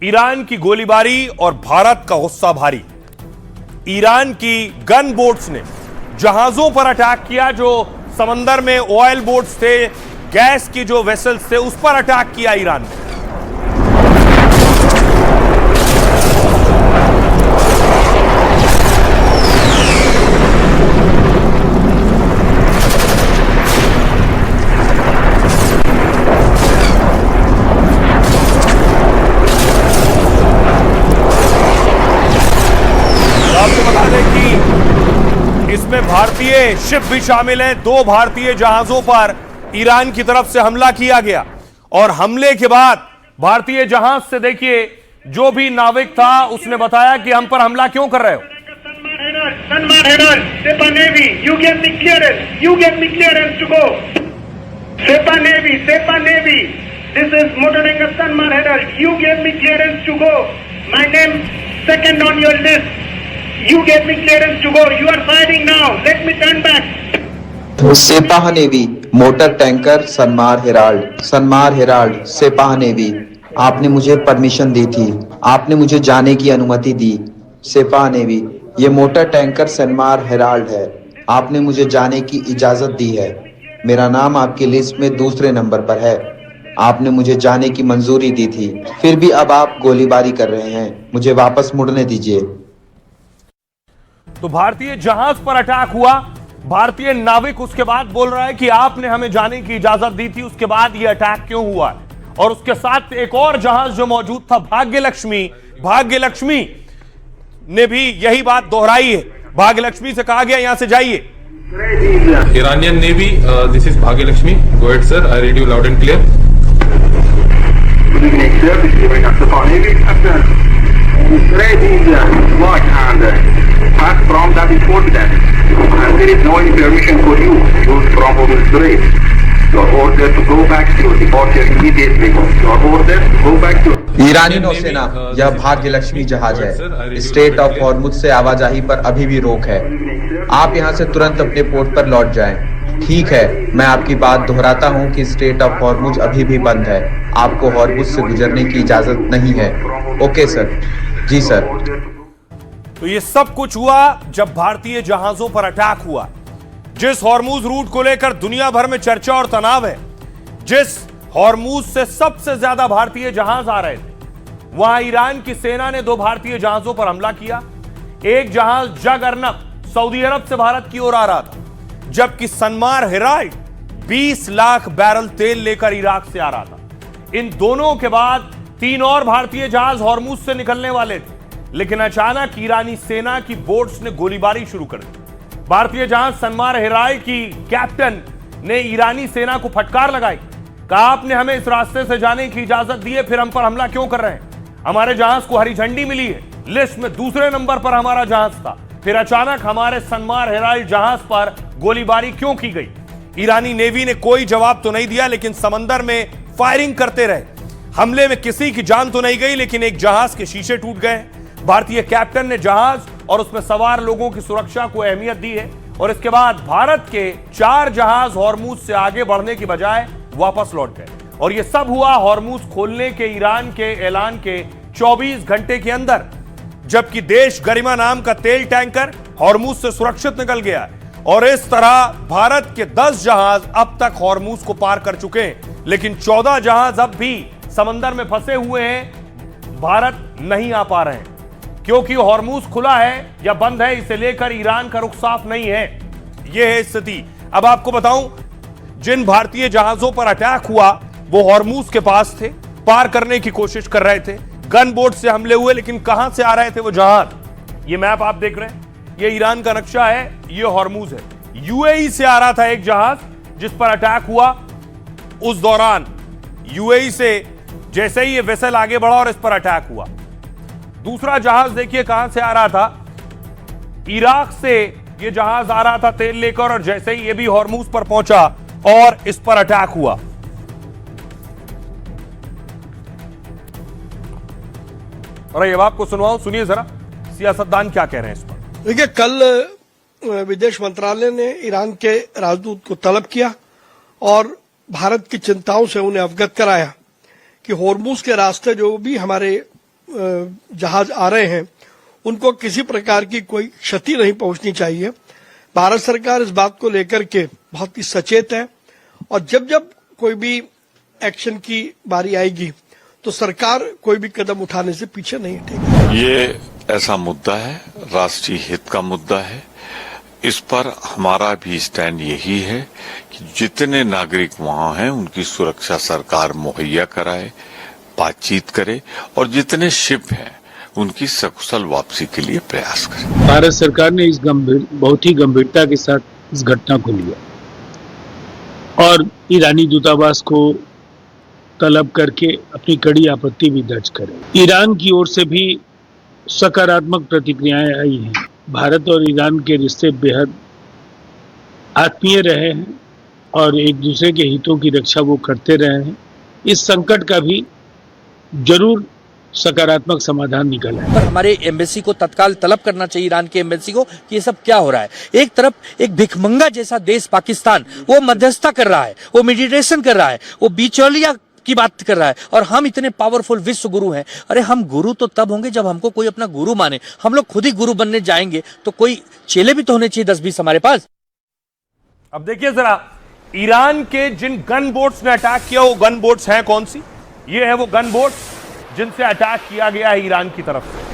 Iran की गोलीबारी और भारत का गुस्सा भारी। ईरान की गन बोट्स ने जहाजों पर अटैक किया, जो समंदर में ऑयल बोट्स थे, गैस की जो वेसल्स थे, उस पर अटैक किया ईरान ने। इसमें भारतीय शिप भी शामिल है। 2 भारतीय जहाजों पर ईरान की तरफ से हमला किया गया और हमले के बाद भारतीय जहाज से देखिए, जो भी नाविक था उसने बताया कि हम पर हमला क्यों कर रहे हो। You gave me clearance to go. You are fighting now. Let me turn back. Sepah navy motor tanker Sanmar Herald Sepah navy, आपने मुझे परमिशन दी थी, आपने मुझे जाने की अनुमति दी। सेपाह नेवी, ये मोटर टैंकर सनमार हेराल्ड है, आपने मुझे जाने की इजाजत दी है। मेरा नाम आपकी लिस्ट में दूसरे नंबर पर है, आपने मुझे जाने की मंजूरी दी थी, फिर भी अब आप गोलीबारी कर रहे हैं, मुझे वापस मुड़ने दीजिए। तो भारतीय जहाज पर अटैक हुआ। भारतीय नाविक उसके बाद बोल रहा है कि आपने हमें जाने की इजाजत दी थी, उसके बाद यह अटैक क्यों हुआ। और उसके साथ एक और जहाज जो मौजूद था, भाग्यलक्ष्मी ने भी यही बात दोहराई है। भाग्यलक्ष्मी से कहा गया यहां से जाइए। Iranian Navy, this is Bhagyalakshmi. Go ahead, sir. I read you loud and clear. Good evening, sir. This is Iranian Navy. After pass from that report that and there is no any permission for you to use from Strait. You are ordered to go back to departure immediately. You are ordered to go back to. ईरानी नौसेना, यह भाग्यलक्ष्मी जहाज है। Straight of Hormuz से आवाजाही पर अभी भी रोक है। आप यहां से तुरंत अपने पोर्ट पर लौट जाएं। ठीक है, मैं आपकी बात दोहराता हूं कि स्ट्रेट ऑफ हॉर्मुज अभी भी बंद है, आपको हॉर्मुज से गुजरने की इजाजत नहीं है। Okay sir. जी सर। तो ये सब कुछ हुआ जब भारतीय जहाजों पर अटैक हुआ। जिस हॉर्मुज रूट को लेकर दुनिया भर में चर्चा और तनाव है, जिस हॉर्मुज से सबसे ज्यादा भारतीय जहाज आ रहे थे, वहां ईरान की सेना ने 2 भारतीय जहाजों पर हमला किया। एक जहाज जग अर्नब सऊदी अरब से भारत की ओर आ रहा था, जबकि सनमार हेराल्ड 20 लाख बैरल तेल लेकर इराक से आ रहा था। इन दोनों के बाद 3 और भारतीय जहाज हॉर्मुज से निकलने वाले थे, लेकिन अचानक ईरानी सेना की बोट्स ने गोलीबारी शुरू कर दी। भारतीय जहाज सनमार हेराल्ड की कैप्टन ने ईरानी सेना को फटकार लगाई, कहा आपने हमें इस रास्ते से जाने की इजाजत दी है, फिर हम पर हमला क्यों कर रहे हैं। हमारे जहाज को हरी झंडी मिली है, लिस्ट में दूसरे नंबर पर हमारा जहाज था, फिर अचानक हमारे सनमार हेराल्ड जहाज पर गोलीबारी क्यों की गई। ईरानी नेवी ने कोई जवाब तो नहीं दिया, लेकिन समंदर में फायरिंग करते रहे। हमले में किसी की जान तो नहीं गई, लेकिन एक जहाज के शीशे टूट गए। भारतीय कैप्टन ने जहाज और उसमें सवार लोगों की सुरक्षा को अहमियत दी है, और इसके बाद भारत के 4 जहाज हॉर्मुज से आगे बढ़ने की बजाय वापस लौट गए। और यह सब हुआ हॉर्मुज खोलने के ईरान के ऐलान के 24 घंटे के अंदर, जबकि देश गरिमा नाम का तेल टैंकर हॉर्मुज से सुरक्षित निकल गया है। और इस तरह भारत के 10 जहाज अब तक हॉर्मुज को पार कर चुके हैं, लेकिन 14 जहाज अब भी समंदर में फंसे हुए हैं, भारत नहीं आ पा रहे हैं, क्योंकि हॉर्मुज खुला है या बंद है, इसे लेकर ईरान का रुख साफ नहीं है। यह है स्थिति। अब आपको बताऊं, जिन भारतीय जहाजों पर अटैक हुआ वो हॉर्मुज के पास थे, पार करने की कोशिश कर रहे थे। गन बोट से हमले हुए, लेकिन कहां से आ रहे थे वो जहाज। ये मैप आप देख रहे हैं, ये ईरान का नक्शा है, ये हॉर्मुज है। यूएई से आ रहा था एक जहाज जिस पर अटैक हुआ। उस दौरान यूएई से जैसे ही ये वेसल आगे बढ़ा और इस पर अटैक हुआ। दूसरा जहाज देखिए कहां से आ रहा था, इराक से ये जहाज आ रहा था तेल लेकर, और जैसे ही ये भी हॉर्मुज पर पहुंचा और इस पर अटैक हुआ। और ये आपको सुनवाऊं, सुनिए जरा सियासतदान क्या कह रहे हैं इस पर। देखिए, कल विदेश मंत्रालय ने ईरान के राजदूत को तलब किया और भारत की चिंताओं से उन्हें अवगत कराया कि हॉर्मुज के रास्ते जो भी हमारे जहाज आ रहे हैं उनको किसी प्रकार की कोई क्षति नहीं पहुंचनी चाहिए। भारत सरकार इस बात को लेकर के बहुत ही सचेत है और जब जब कोई भी एक्शन की बारी आएगी तो सरकार कोई भी कदम उठाने से पीछे नहीं हटेगी। ये ऐसा मुद्दा है, राष्ट्रीय हित का मुद्दा है। इस पर हमारा भी स्टैंड यही है कि जितने नागरिक वहां हैं उनकी सुरक्षा सरकार मुहैया कराए, बातचीत करे और जितने शिप हैं उनकी सकुशल वापसी के लिए प्रयास करे। भारत सरकार ने बहुत ही गंभीरता के साथ इस घटना को लिया और ईरानी दूतावास को तलब करके अपनी कड़ी आपत्ति भी दर्ज करे। ईरान की ओर से भी सकारात्मक प्रतिक्रियाएं आई हैं। भारत और ईरान के रिश्ते बेहद आत्मीय रहे हैं और एक दूसरे के हितों की रक्षा वो करते रहे हैं। इस संकट का भी जरूर सकारात्मक समाधान निकला है। पर हमारे एम्बेसी को तत्काल तलब करना चाहिए ईरान के एम्बेसी को कि ये सब क्या हो रहा है। एक तरफ एक भिखमंगा जैसा देश पाकिस्तान वो मध्यस्थता कर रहा है, वो मेडिटेशन कर रहा है, वो बिचौलिया की बात कर रहा है और हम इतने पावरफुल विश्व गुरु हैं। अरे हम गुरु तो तब होंगे जब हमको कोई अपना गुरु माने। हम लोग खुद ही गुरु बनने जाएंगे तो कोई चेले भी तो होने चाहिए 10-20 हमारे पास। अब देखिए जरा, ईरान के जिन गन बोट्स ने अटैक किया वो गन बोट्स हैं कौन सी? ये है वो गन बोट्स जिनसे अटैक किया गया है ईरान की तरफ से।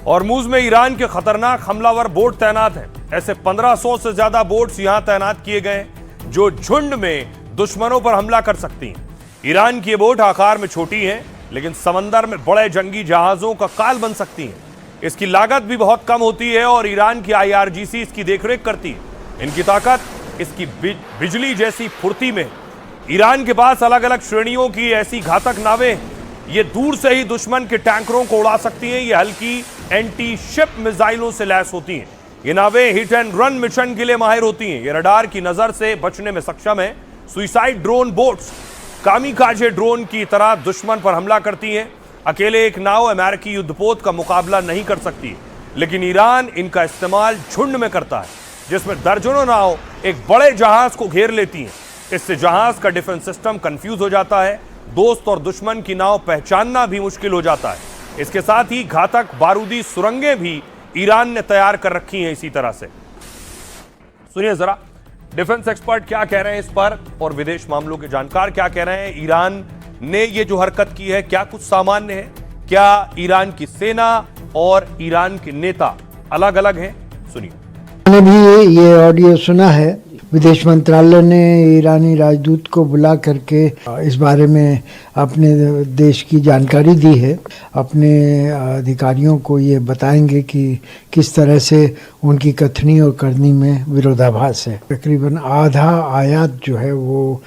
हॉर्मुज में ईरान के खतरनाक हमलावर बोट तैनात हैं। ऐसे 1500 से ज्यादा बोट्स यहां तैनात किए गए हैं जो झुंड में दुश्मनों पर हमला कर सकती हैं। ईरान की ये बोट आकार में छोटी हैं लेकिन समंदर में बड़े जंगी जहाजों का काल बन सकती हैं। इसकी लागत भी बहुत कम होती है और ईरान की IRGC इसकी देखरेख करती है। इनकी ताकत इसकी बिजली जैसी फुर्ती में। ईरान के पास अलग अलग श्रेणियों की ऐसी घातक नावें, ये दूर से ही दुश्मन के टैंकरों को उड़ा सकती हैं। ये हल्की एंटी शिप मिसाइलों से लैस होती हैं। ये नावें हिट एंड रन मिशन के लिए माहिर होती हैं। ये रडार की नजर से बचने में सक्षम है। Suicide drone boats kamikaze drone की तरह दुश्मन पर हमला करती हैं। अकेले एक नाव अमेरिकी युद्धपोत का मुकाबला नहीं कर सकती, लेकिन ईरान इनका इस्तेमाल झुंड में करता है जिसमें दर्जनों नाव एक बड़े जहाज को घेर लेती हैं। इससे जहाज का डिफेंस सिस्टम कंफ्यूज हो जाता है। दोस्त और दुश्मन की नाव पहचानना भी मुश्किल हो जाता है। इसके साथ ही घातक बारूदी सुरंगें भी ईरान ने तैयार कर रखी हैं इसी तरह से। सुनिए जरा डिफेंस एक्सपर्ट क्या कह रहे हैं इस पर और विदेश मामलों के जानकार क्या कह रहे हैं। ईरान ने ये जो हरकत की है क्या कुछ सामान्य है? क्या ईरान की सेना और ईरान के नेता अलग अलग हैं? सुनिए। मैंने भी ये ऑडियो सुना है। विदेश मंत्रालय ने ईरानी राजदूत को बुला करके इस बारे में अपने देश की जानकारी दी है। अपने अधिकारियों को ये बताएंगे कि किस तरह से उनकी कथनी और करनी में विरोधाभास है। तकरीबन आधा आयात जो है वो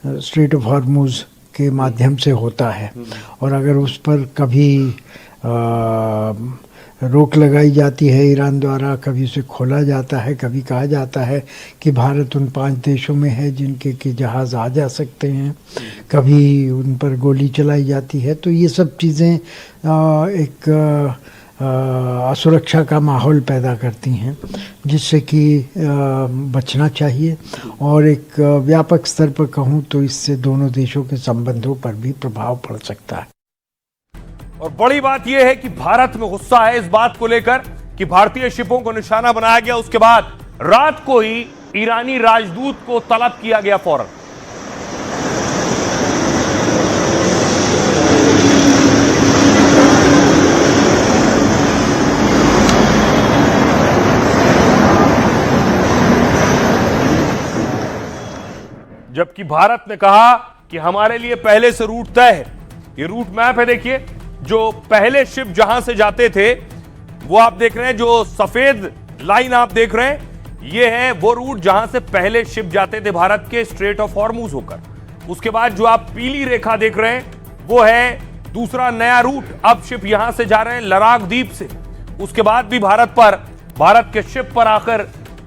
स्ट्रेट ऑफ हॉर्मुज के माध्यम से होता है और अगर उस पर कभी रोक लगाई जाती है ईरान द्वारा, कभी उसे खोला जाता है, कभी कहा जाता है कि भारत उन 5 देशों में है जिनके कि जहाज़ आ जा सकते हैं, कभी उन पर गोली चलाई जाती है। तो ये सब चीज़ें एक असुरक्षा का माहौल पैदा करती हैं जिससे कि बचना चाहिए और एक व्यापक स्तर पर कहूँ तो इससे दोनों देशों के संबंधों पर भी प्रभाव पड़ सकता है। और बड़ी बात यह है कि भारत में गुस्सा है इस बात को लेकर कि भारतीय शिपों को निशाना बनाया गया। उसके बाद रात को ही ईरानी राजदूत को तलब किया गया फौरन। जबकि भारत ने कहा कि हमारे लिए पहले से रूट तय है। ये रूट मैप है, देखिए जो पहले शिप जहां से जाते थे वो आप देख रहे हैं, जो सफेद लाइन आप देख रहे हैं ये है वो रूट जहां से पहले शिप जाते थे भारत के स्ट्रेट ऑफ हॉर्मुज होकर। उसके बाद जो आप पीली रेखा देख रहे हैं वो है दूसरा नया रूट। अब शिप यहां से जा रहे हैं लराग द्वीप से। उसके बाद भी भारत के शिप पर आकर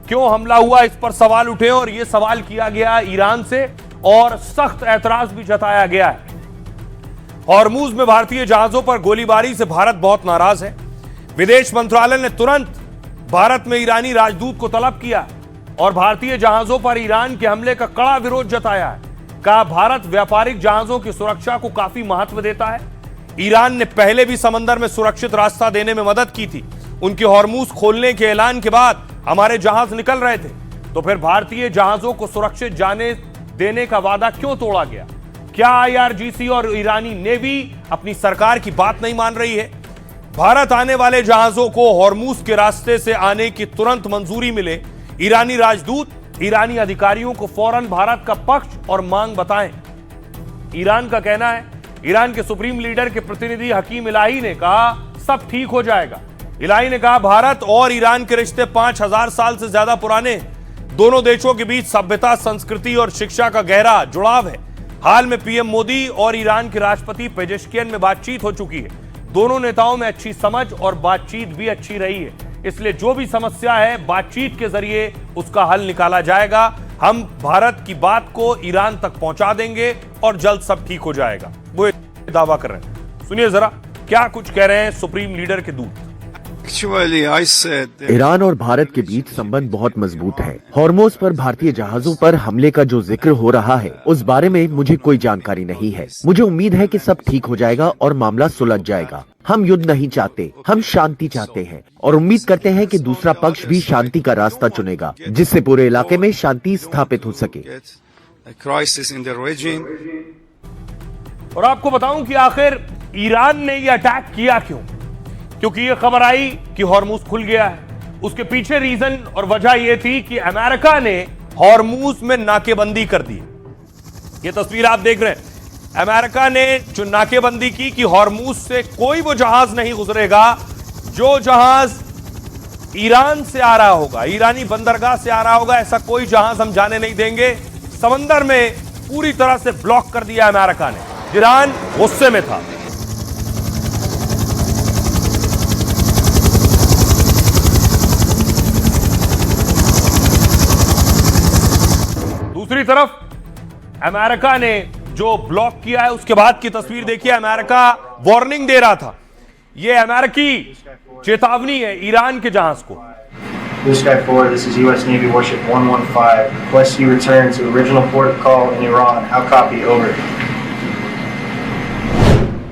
क्यों हमला हुआ इस पर सवाल उठे और यह सवाल किया गया ईरान से और सख्त ऐतराज भी जताया गया है। हॉर्मूज में भारतीय जहाजों पर गोलीबारी से भारत बहुत नाराज है। विदेश मंत्रालय ने तुरंत भारत में ईरानी राजदूत को तलब किया और भारतीय जहाजों पर ईरान के हमले का कड़ा विरोध जताया है। कहा भारत व्यापारिक जहाजों की सुरक्षा को काफी महत्व देता है। ईरान ने पहले भी समंदर में सुरक्षित रास्ता देने में मदद की थी। उनके हॉर्मूज खोलने के ऐलान के बाद हमारे जहाज निकल रहे थे, तो फिर भारतीय जहाजों को सुरक्षित जाने देने का वादा क्यों तोड़ा गया? क्या IRGC और ईरानी नेवी अपनी सरकार की बात नहीं मान रही है? भारत आने वाले जहाजों को हॉर्मूज के रास्ते से आने की तुरंत मंजूरी मिले। ईरानी राजदूत ईरानी अधिकारियों को फौरन भारत का पक्ष और मांग बताएं। ईरान का कहना है, ईरान के सुप्रीम लीडर के प्रतिनिधि हकीम इलाही ने कहा सब ठीक हो जाएगा। इलाही ने कहा भारत और ईरान के रिश्ते 5000 साल से ज्यादा पुराने हैं। दोनों देशों के बीच सभ्यता, संस्कृति और शिक्षा का गहरा जुड़ाव है। हाल में पीएम मोदी और ईरान के राष्ट्रपति पेजेश्कियन में बातचीत हो चुकी है। दोनों नेताओं में अच्छी समझ और बातचीत भी अच्छी रही है, इसलिए जो भी समस्या है बातचीत के जरिए उसका हल निकाला जाएगा। हम भारत की बात को ईरान तक पहुंचा देंगे और जल्द सब ठीक हो जाएगा, वो दावा कर रहे हैं। सुनिए जरा क्या कुछ कह रहे हैं सुप्रीम लीडर के दूत। ईरान और भारत के बीच संबंध बहुत मजबूत है। हॉर्मोज पर भारतीय जहाजों पर हमले का जो जिक्र हो रहा है उस बारे में मुझे कोई जानकारी नहीं है। मुझे उम्मीद है कि सब ठीक हो जाएगा और मामला सुलझ जाएगा। हम युद्ध नहीं चाहते, हम शांति चाहते हैं और उम्मीद करते हैं कि दूसरा पक्ष भी शांति का रास्ता चुनेगा, जिससे पूरे इलाके में शांति स्थापित हो सके। और आपको बताऊं कि आखिर ईरान ने यह अटैक किया क्यों? क्योंकि यह खबर आई कि हॉर्मूज खुल गया है। उसके पीछे रीजन और वजह यह थी कि अमेरिका ने हॉर्मूज में नाकेबंदी कर दी। यह तस्वीर आप देख रहे हैं, अमेरिका ने जो नाकेबंदी की कि हॉर्मूज से कोई वो जहाज नहीं गुजरेगा जो जहाज ईरान से आ रहा होगा, ईरानी बंदरगाह से आ रहा होगा, ऐसा कोई जहाज हम जाने नहीं देंगे। समंदर में पूरी तरह से ब्लॉक कर दिया अमेरिका ने। ईरान गुस्से में था। दूसरी तरफ अमेरिका ने जो ब्लॉक किया है उसके बाद की तस्वीर देखिए। अमेरिका वार्निंग दे रहा था। यह अमेरिकी चेतावनी है ईरान के जहाज को। Blue Sky 4, this is U.S. Navy warship 115. Request you return to original port of call in Iran. How copy? Over.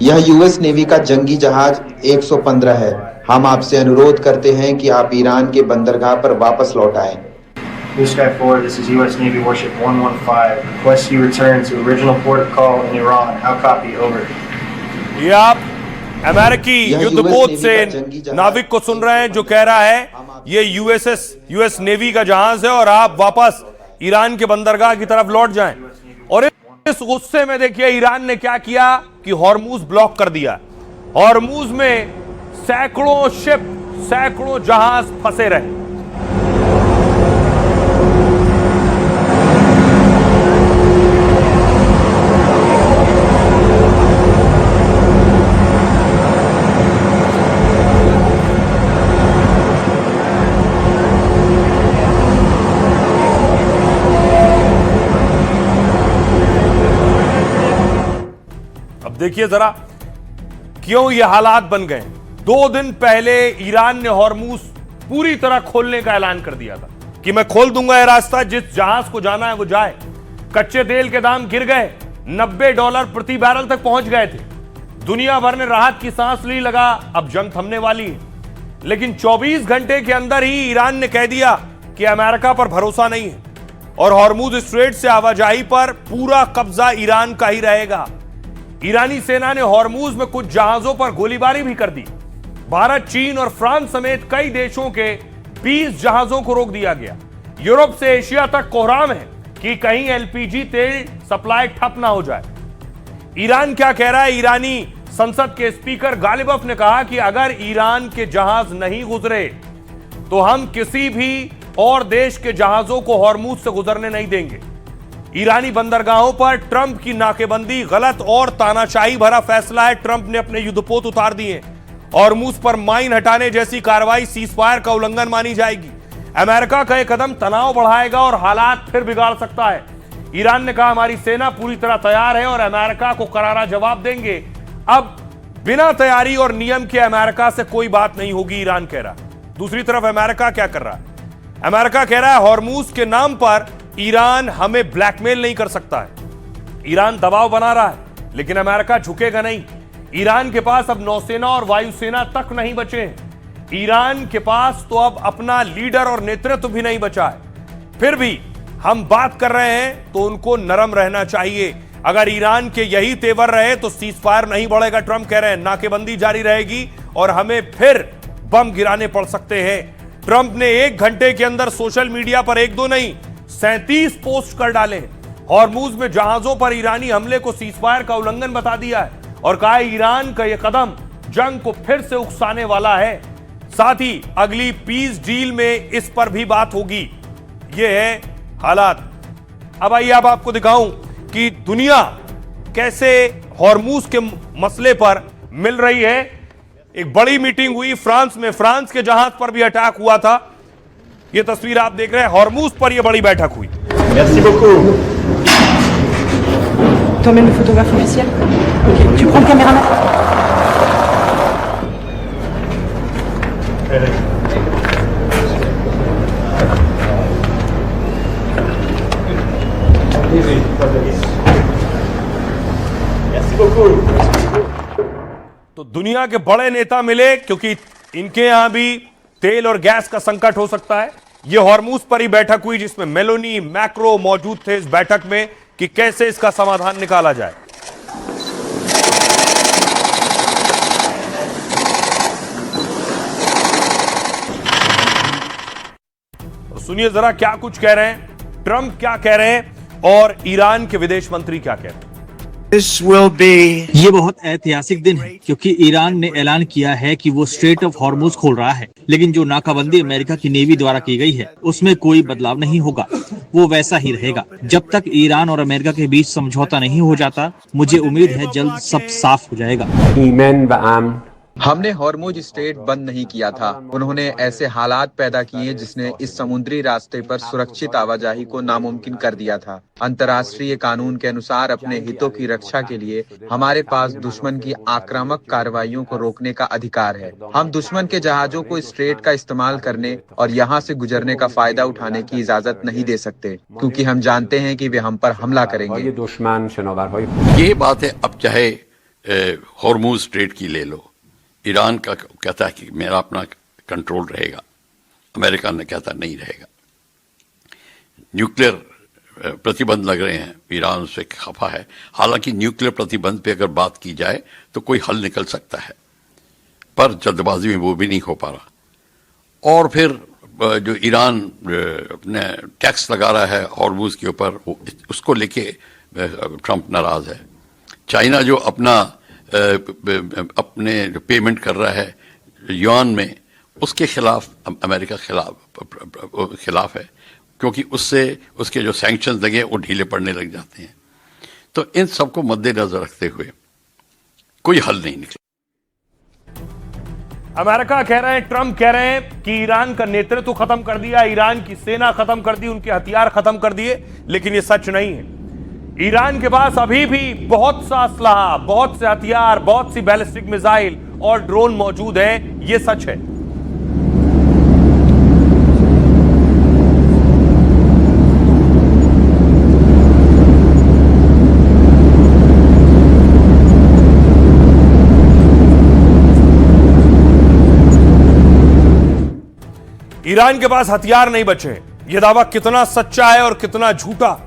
यह यूएस नेवी का जंगी जहाज 115 है। हम आपसे अनुरोध करते हैं कि आप ईरान के बंदरगाह पर वापस लौट आएं। Blue Sky 4, this is U.S. Navy warship 115. Request you return to original port of call in Iran. How copy? Over. ये आप अमेरिकी युद्धपोत से नाविक को सुन रहे हैं जो कह रहा है ये यूएस नेवी का जहाज है और आप वापस ईरान के बंदरगाह की तरफ लौट जाएं। और इस गुस्से में देखिए ईरान ने क्या किया कि हॉर्मूज ब्लॉक कर दिया। हॉर्मूज में सैकड़ों शिप, सैकड़ों जहाज फंसे रहे। देखिए जरा क्यों ये हालात बन गए। 2 दिन पहले ईरान ने हॉर्मूज पूरी तरह खोलने का ऐलान कर दिया था कि मैं खोल दूंगा यह रास्ता, जिस जहाज को जाना है वो जाए। कच्चे तेल के दाम गिर गए, $90 प्रति बैरल तक पहुंच गए थे। दुनिया भर ने राहत की सांस ली, लगा अब जंग थमने वाली है। लेकिन 24 घंटे के अंदर ही ईरान ने कह दिया कि अमेरिका पर भरोसा नहीं है और हॉर्मूज स्ट्रेट से आवाजाही पर पूरा कब्जा ईरान का ही रहेगा। ईरानी सेना ने हॉर्मूज में कुछ जहाजों पर गोलीबारी भी कर दी। भारत, चीन और फ्रांस समेत कई देशों के 20 जहाजों को रोक दिया गया। यूरोप से एशिया तक कोहराम है कि कहीं एलपीजी तेल सप्लाई ठप ना हो जाए। ईरान क्या कह रहा है? ईरानी संसद के स्पीकर गालिबफ ने कहा कि अगर ईरान के जहाज नहीं गुजरे तो हम किसी भी और देश के जहाजों को हॉर्मूज से गुजरने नहीं देंगे। ईरानी बंदरगाहों पर ट्रंप की नाकेबंदी गलत और तानाशाही भरा फैसला है। ट्रंप ने अपने युद्धपोत उतार दिए। हॉर्मूज पर माइन हटाने जैसी कार्रवाई सीजफायर का उल्लंघन मानी जाएगी। अमेरिका का यह कदम तनाव बढ़ाएगा और हालात फिर बिगाड़ सकता है। ईरान ने कहा हमारी सेना पूरी तरह तैयार है और अमेरिका को करारा जवाब देंगे। अब बिना तैयारी और नियम के अमेरिका से कोई बात नहीं होगी, ईरान कह रहा है। दूसरी तरफ अमेरिका क्या कर रहा है? अमेरिका कह रहा है हॉर्मूज के नाम पर ईरान हमें ब्लैकमेल नहीं कर सकता है। ईरान दबाव बना रहा है, लेकिन अमेरिका झुकेगा नहीं। ईरान के पास अब नौसेना और वायुसेना तक नहीं बचे हैं। ईरान के पास तो अब अपना लीडर और नेतृत्व भी नहीं बचा है। फिर भी हम बात कर रहे हैं तो उनको नरम रहना चाहिए। अगर ईरान के यही तेवर रहे तो सीज फायर नहीं बढ़ेगा, ट्रंप कह रहे हैं। नाकेबंदी जारी रहेगी और हमें फिर बम गिराने पड़ सकते हैं। ट्रंप ने 1 घंटे के अंदर सोशल मीडिया पर 1-2 नहीं 37 पोस्ट कर डाले हैं। हॉर्मूज में जहाजों पर ईरानी हमले को सीज फायर का उल्लंघन बता दिया है और कहा ईरान का यह कदम जंग को फिर से उकसाने वाला है। साथ ही अगली पीस डील में इस पर भी बात होगी। यह है हालात। अब आइए अब आपको दिखाऊं कि दुनिया कैसे हॉर्मूज के मसले पर मिल रही है। एक बड़ी मीटिंग हुई फ्रांस में, फ्रांस के जहाज पर भी अटैक हुआ था। यह तस्वीर आप देख रहे हैं, हॉर्मूज पर यह बड़ी बैठक हुई। Merci beaucoup. T'emmènes le photographe officiel? Ok, tu prends le caméraman? Merci beaucoup. तो दुनिया के बड़े नेता मिले क्योंकि इनके यहां भी तेल और गैस का संकट हो सकता है। यह हॉर्मूज पर ही बैठक हुई जिसमें मेलोनी मैक्रो मौजूद थे इस बैठक में कि कैसे इसका समाधान निकाला जाए। सुनिए जरा क्या कुछ कह रहे हैं, ट्रंप क्या कह रहे हैं और ईरान के विदेश मंत्री क्या कह रहे हैं। ये बहुत ऐतिहासिक दिन है क्योंकि ईरान ने ऐलान किया है कि वो स्ट्रेट ऑफ हॉर्मूज खोल रहा है, लेकिन जो नाकाबंदी अमेरिका की नेवी द्वारा की गई है उसमें कोई बदलाव नहीं होगा, वो वैसा ही रहेगा जब तक ईरान और अमेरिका के बीच समझौता नहीं हो जाता। मुझे उम्मीद है जल्द सब साफ हो जाएगा। हमने हॉर्मुज स्ट्रेट बंद नहीं किया था। उन्होंने ऐसे हालात पैदा किए जिसने इस समुद्री रास्ते पर सुरक्षित आवाजाही को नामुमकिन कर दिया था। अंतर्राष्ट्रीय कानून के अनुसार अपने हितों की रक्षा के लिए हमारे पास दुश्मन की आक्रामक कार्रवाइयों को रोकने का अधिकार है। हम दुश्मन के जहाजों को स्ट्रेट का इस्तेमाल करने और यहाँ से गुजरने का फायदा उठाने की इजाजत नहीं दे सकते, क्योंकि हम जानते हैं कि वे हम पर हमला करेंगे। ये बात है। अब चाहे हॉर्मूज स्ट्रेट की ले लो, ईरान का कहता है कि मेरा अपना कंट्रोल रहेगा, अमेरिका ने कहता नहीं रहेगा। न्यूक्लियर प्रतिबंध लग रहे हैं, ईरान उससे खफा है। हालांकि न्यूक्लियर प्रतिबंध पे अगर बात की जाए तो कोई हल निकल सकता है, पर जल्दबाजी में वो भी नहीं हो पा रहा। और फिर जो ईरान अपने टैक्स लगा रहा है हॉर्मूज के ऊपर, उसको लेके ट्रंप नाराज है। चाइना जो अपने जो पेमेंट कर रहा है युआन में, उसके खिलाफ अमेरिका खिलाफ है, क्योंकि उससे उसके जो सैंक्शंस लगे वो ढीले पड़ने लग जाते हैं। तो इन सबको मद्देनजर रखते हुए कोई हल नहीं निकला। अमेरिका कह रहे हैं, ट्रंप कह रहे हैं कि ईरान का नेतृत्व खत्म कर दिया, ईरान की सेना खत्म कर दी, उनके हथियार खत्म कर दिए, लेकिन यह सच नहीं है। ईरान के पास अभी भी बहुत सा असलहा, बहुत से हथियार, बहुत सी बैलिस्टिक मिसाइल और ड्रोन मौजूद हैं, यह सच है। ईरान के पास हथियार नहीं बचे। यह दावा कितना सच्चा है और कितना झूठा।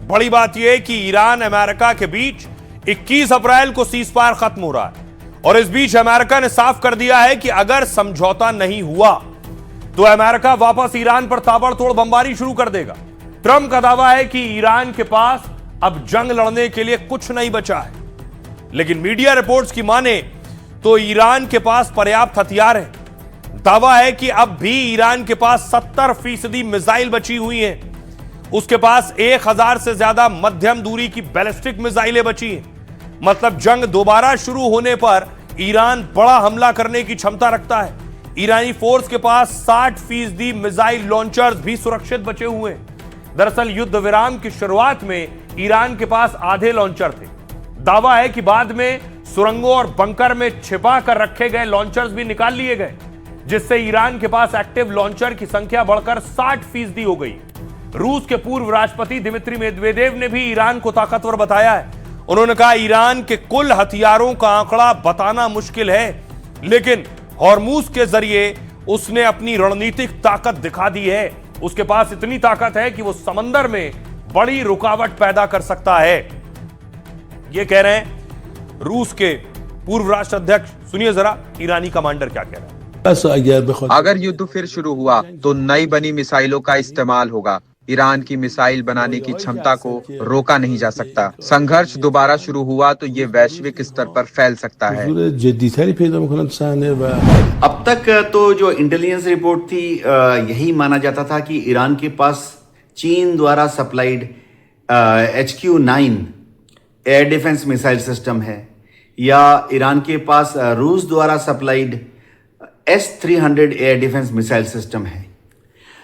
बड़ी बात यह है कि ईरान अमेरिका के बीच 21 अप्रैल को सीज फायर खत्म हो रहा है और इस बीच अमेरिका ने साफ कर दिया है कि अगर समझौता नहीं हुआ तो अमेरिका वापस ईरान पर ताबड़तोड़ बमबारी शुरू कर देगा। ट्रंप का दावा है कि ईरान के पास अब जंग लड़ने के लिए कुछ नहीं बचा है, लेकिन मीडिया रिपोर्ट्स की माने तो ईरान के पास पर्याप्त हथियार है। दावा है कि अब भी ईरान के पास 70% मिसाइल बची हुई हैं। उसके पास 1000 से ज्यादा मध्यम दूरी की बैलिस्टिक मिसाइलें बची हैं। मतलब जंग दोबारा शुरू होने पर ईरान बड़ा हमला करने की क्षमता रखता है। ईरानी फोर्स के पास 60% मिसाइल लॉन्चर्स भी सुरक्षित बचे हुए हैं। दरअसल युद्ध विराम की शुरुआत में ईरान के पास आधे लॉन्चर थे। दावा है कि बाद में सुरंगों और बंकर में छिपा कर रखे गए लॉन्चर्स भी निकाल लिए गए, जिससे ईरान के पास एक्टिव लॉन्चर की संख्या बढ़कर 60% हो गई। रूस के पूर्व राष्ट्रपति दिमित्री मेदवेदेव ने भी ईरान को ताकतवर बताया है। उन्होंने कहा ईरान के कुल हथियारों का आंकड़ा बताना मुश्किल है, लेकिन हॉर्मूज के जरिए उसने अपनी रणनीतिक ताकत दिखा दी है। उसके पास इतनी ताकत है कि वो समंदर में बड़ी रुकावट पैदा कर सकता है। ये कह रहे हैं रूस के पूर्व राष्ट्राध्यक्ष। सुनिए जरा ईरानी कमांडर क्या कह रहे हैं। अगर युद्ध फिर शुरू हुआ तो नई बनी मिसाइलों का इस्तेमाल होगा। ईरान की मिसाइल बनाने की क्षमता को रोका नहीं जा सकता। संघर्ष दोबारा शुरू हुआ तो ये वैश्विक स्तर पर फैल सकता है। अब तक तो जो इंटेलिजेंस रिपोर्ट थी यही माना जाता था कि ईरान के पास चीन द्वारा supplied HQ-9 air defence missile system है, या ईरान के पास रूस द्वारा supplied S-300 air defence missile system है।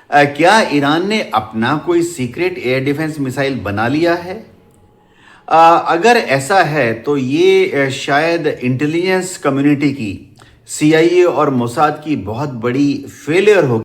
क्या ईरान ने अपना कोई सीक्रेट एयर डिफेंस मिसाइल बना लिया है? अगर ऐसा है तो ये शायद इंटेलिजेंस कम्युनिटी की, CIA और मोसाद की बहुत बड़ी फेलियर होगी।